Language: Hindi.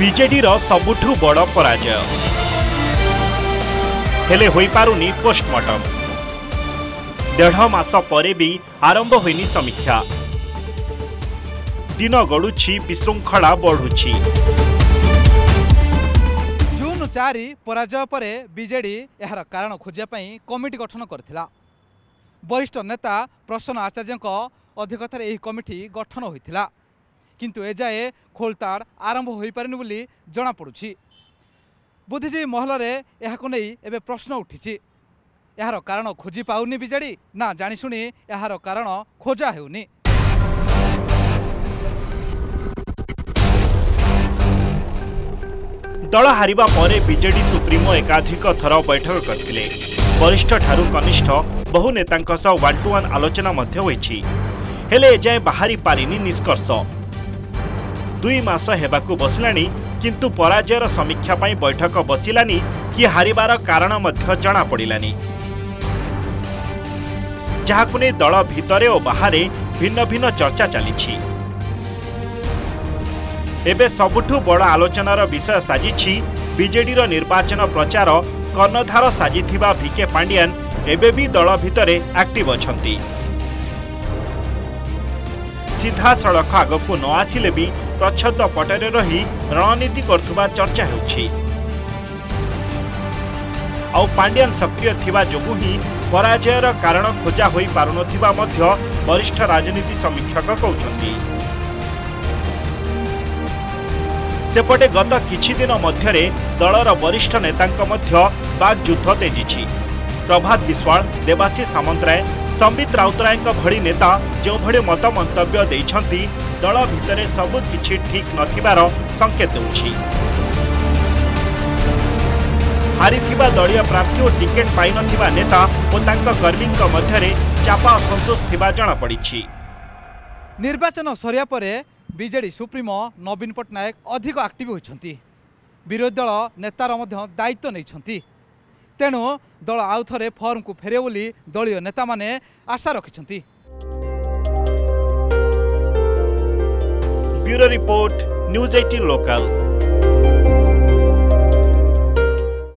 बीजेडी सबुठु बड़ पराजय हेले होई पारुनी पोस्टमार्टम। 1.5 मास परे भी आरंभ होइनी समीक्षा। दिन गड़ुछि विशृंखला बढ़ुछि। जून 4 पराजय परे बीजेडी यार कारण खोजिया कमिटी गठन करथिला। वरिष्ठ नेता प्रसन्न आचार्य अध्यक्षतार यह कमिटी गठन होइथिला, किंतु एजाए खोलताड़ आरंभ हो पारिनी बोली जना पड़ुछि। बुद्धिजीवी महल में यहाको नहीं एबे प्रश्न उठिछि। यार कारण खोजी पाउनी बीजेडी ना जानिशुणी यार कारण खोजा हेउनी। दल हारिबा परे बीजेडी सुप्रीमो एकाधिक थर बैठक करथिले। वरिष्ठ ठारू कनिष्ठ बहु नेतांक सह 1-to-1 आलोचना मध्य होइछि। हेले एजाए बाहरी पारिनी निष्कर्ष। 2 मास हेबाकू बसिलानी, किंतु पराजयर समीक्षा पाई बैठक बसिलानी कि हारिबार कारण मध्य जना पड़िलानी। जहाकु नै दल भितरे और बाहरे भिन्न भिन्न चर्चा चलिछि। एबे सबुठु बड़ आलोचनार विषय साजिछि बीजेडी निर्वाचन प्रचार कर्णधार साजिथिबा भिके पांडियान एबे भी दल भितरे एक्टिव अछंती। सीधा सड़क आगकू न आसिले भी प्रच्छद पटरे रही रणनीति करथुबा चर्चा हेउछि। आउ पांडियान सक्रिय थिबा जोगु ही पराजयर कारण खोजा होई पारुनथिबा मध्य वरिष्ठ राजनीति समीक्षक कहउछंती। सेपटे गत किछि दिन मध्यरे दलर वरिष्ठ नेतांक मध्य बागयुद्ध तेजिछि। प्रभात विश्वाल, देवाशीष सामंतराय, संबित राउतराय भली नेता जो भली मत मंतव्य देइछंती दल भितरे सब किछि ठीक नथिबार संकेत देउछि। हारिथिबा दलीय प्रार्थी और टिकेट पाई नथिबा नेता और तांका कर्मींक मध्यरे चापा असंतोष थिबा जणा पड़िछि। निर्वाचन सरिया परे बीजेडी सुप्रीमो नवीन पट्टनायक अधिक एक्टिव होइछंती। विरोधी दल नेतार मध्य दायित्व नैछंती। तेणु दल आउ थरे फॉर्म को फेरे बोली दलीय नेता माने आशा रखिछंती। Bureau report, news 18 local.